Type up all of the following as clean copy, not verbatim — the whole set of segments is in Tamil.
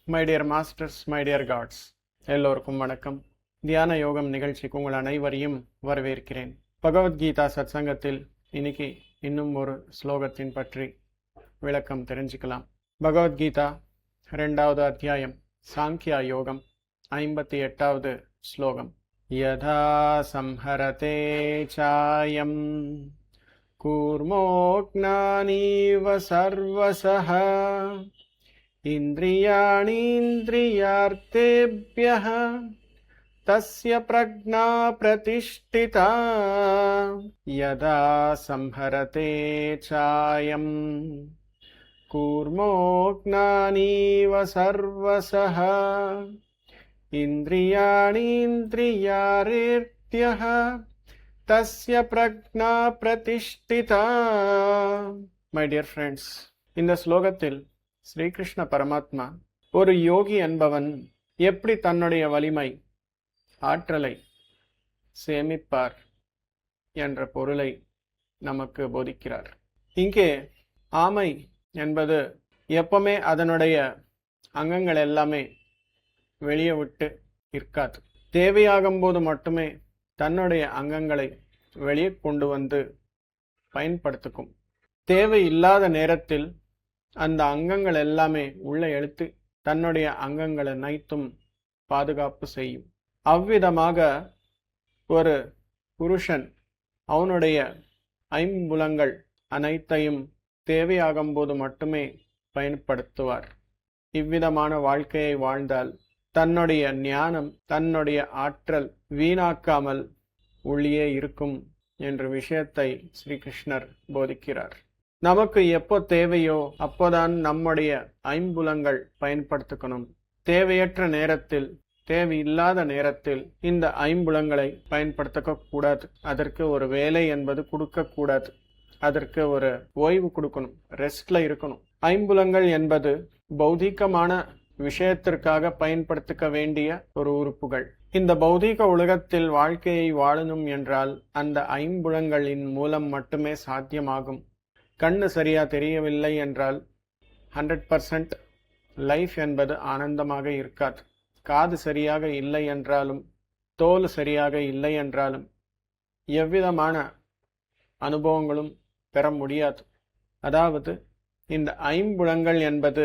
My dear masters, my dear gods, எல்லோருக்கும் வணக்கம். தியான யோகம் நிகழ்ச்சிக்கு உங்கள் அனைவரையும் வரவேற்கிறேன். பகவத்கீதா சத்சங்கத்தில் இன்னைக்கு இன்னும் ஒரு ஸ்லோகத்தின் பற்றி விளக்கம் தெரிஞ்சுக்கலாம். பகவத்கீதா 2வது அத்தியாயம் சாங்கியா யோகம் 58வது ஸ்லோகம். யதா சம்ஹரதே சாயம் கூர்மோக்ஞானீவ சர்வசஹ இந்திரியாணீந்திரியார்த்தேப்யஹ தஸ்ய பிரக்ஞா பிரதிஷ்டிதா. யதா சம்ஹரதே சாயம் கூர்மோக்ஞானீவ சர்வசஹ இந்திரியாணீந்திரியார்த்தேப்யஹ தஸ்ய பிரக்ஞா பிரதிஷ்டிதா. மை டியர் ஃப்ரெண்ட்ஸ், இந்த ஸ்லோகத்தில் ஸ்ரீகிருஷ்ண பரமாத்மா ஒரு யோகி என்பவன் எப்படி தன்னுடைய வலிமை ஆற்றலை சேமிப்பார் என்ற பொருளை நமக்கு போதிக்கிறார். இங்கே ஆமை என்பது எப்பவுமே அதனுடைய அங்கங்கள் எல்லாமே வெளியே விட்டு இருக்காது. தேவையாகும் போது மட்டுமே தன்னுடைய அங்கங்களை வெளியே கொண்டு வந்து பயன்படுத்திக்கும். தேவை இல்லாத நேரத்தில் அந்த அங்கங்கள் எல்லாமே உள்ள எடுத்து தன்னுடைய அங்கங்கள் அனைத்தும் பாதுகாப்பு செய்யும். அவ்விதமாக ஒரு புருஷன் அவனுடைய ஐம்புலங்கள் அனைத்தையும் தேவையாகும் போது மட்டுமே பயன்படுத்துவார். இவ்விதமான வாழ்க்கையை வாழ்ந்தால் தன்னுடைய ஞானம், தன்னுடைய ஆற்றல் வீணாக்காமல் ஒளியே இருக்கும் என்ற விஷயத்தை ஸ்ரீகிருஷ்ணர் போதிக்கிறார். நமக்கு எப்போ தேவையோ அப்போதான் நம்முடைய ஐம்புலங்கள் பயன்படுத்திக்கணும். தேவையற்ற நேரத்தில், தேவையில்லாத நேரத்தில் இந்த ஐம்புலங்களை பயன்படுத்த கூடாது. அதற்கு ஒரு வேலை என்பது கொடுக்க கூடாது. அதற்கு ஒரு ஓய்வு கொடுக்கணும், ரெஸ்ட்ல இருக்கணும். ஐம்புலங்கள் என்பது பௌதீகமான விஷயத்திற்காக பயன்படுத்திக்க வேண்டிய ஒரு உறுப்புகள். இந்த பௌதீக உலகத்தில் வாழ்க்கையை வாழணும் என்றால் அந்த ஐம்புலங்களின் மூலம் மட்டுமே சாத்தியமாகும். கண்ணு சரியா தெரியவில்லை என்றால் 100% லைஃப் என்பது ஆனந்தமாக இருக்காது. காது சரியாக இல்லை என்றாலும், தோல் சரியாக இல்லை என்றாலும் எவ்விதமான அனுபவங்களும் பெற முடியாது. அதாவது இந்த ஐம்புலங்கள் என்பது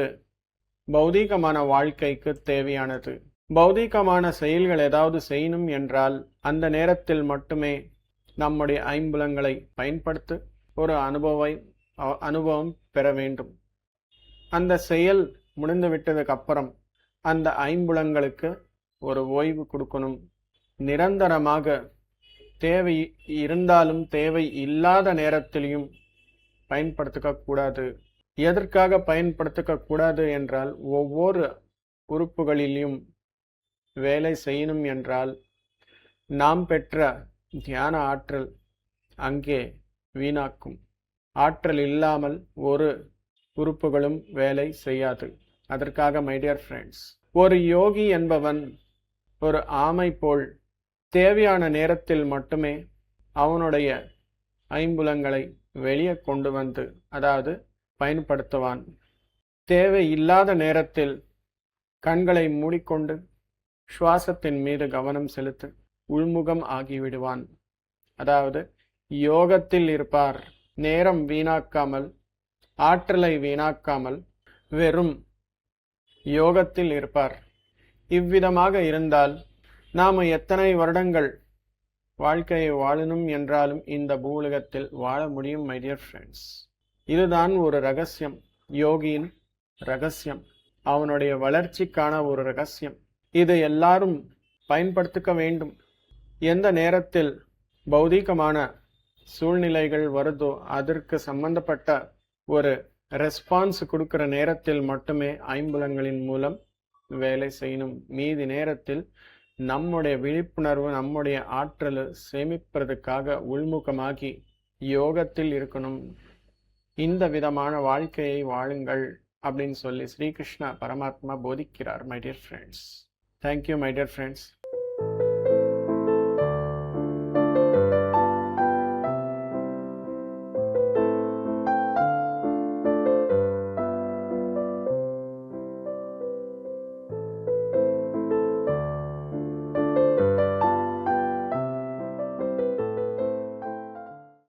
பௌதீகமான வாழ்க்கைக்கு தேவையானது. பௌதீகமான செயல்கள் ஏதாவது செய்யணும் என்றால் அந்த நேரத்தில் மட்டுமே நம்முடைய ஐம்புலங்களை பயன்படுத்தி ஒரு அனுபவம் பெற வேண்டும். அந்த செயல் முடிந்து விட்டதுக்கு அப்புறம் அந்த ஐம்புலங்களுக்கு ஒரு ஓய்வு கொடுக்கணும். நிரந்தரமாக தேவை இருந்தாலும் தேவை இல்லாத நேரத்திலையும் பயன்படுத்திக்க கூடாது. எதற்காக பயன்படுத்திக்க கூடாது என்றால், ஒவ்வொரு உறுப்புகளிலும் வேலை செய்யணும் என்றால் நாம் பெற்ற தியான ஆற்றல் அங்கே வீணாக்கும். ஆற்றல் இல்லாமல் ஒரு உறுப்புகளும் வேலை செய்யாது. அதற்காக மை டியர் ஃப்ரெண்ட்ஸ், ஒரு யோகி என்பவன் ஒரு ஆமை போல் தேவையான நேரத்தில் மட்டுமே அவனுடைய ஐம்புலங்களை வெளியே கொண்டு வந்து, அதாவது பயன்படுத்துவான். தேவை இல்லாத நேரத்தில் கண்களை மூடிக்கொண்டு சுவாசத்தின் மீது கவனம் செலுத்தி உள்முகம் ஆகிவிடுவான். அதாவது யோகத்தில் இருப்பார். நேரம் வீணாக்காமல், ஆற்றலை வீணாக்காமல் வெறும் யோகத்தில் இருப்பார். இவ்விதமாக இருந்தால் நாம எத்தனை வருடங்கள் வாழ்க்கையை வாழணும் என்றாலும் இந்த பூலகத்தில் வாழ முடியும். மை டியர் ஃப்ரெண்ட்ஸ், இதுதான் ஒரு ரகசியம், யோகியின் ரகசியம், அவனுடைய வளர்ச்சிக்கான ஒரு ரகசியம். இது எல்லாரும் பயன்படுத்திக்க வேண்டும். எந்த நேரத்தில் பௌதீகமான சூழ்நிலைகள் வருதோ அதற்கு சம்பந்தப்பட்ட ஒரு ரெஸ்பான்ஸ் கொடுக்கிற நேரத்தில் மட்டுமே ஐம்புலங்களின் மூலம் வேலை செய்யணும். மீதி நேரத்தில் நம்முடைய விழிப்புணர்வு, நம்முடைய ஆற்றலை சேமிப்பதற்காக உள்முகமாகி யோகத்தில் இருக்கணும். இந்த விதமான வாழ்க்கையை வாழுங்கள் அப்படின்னு சொல்லி ஸ்ரீகிருஷ்ண பரமாத்மா போதிக்கிறார். My dear friends, thank you my dear friends.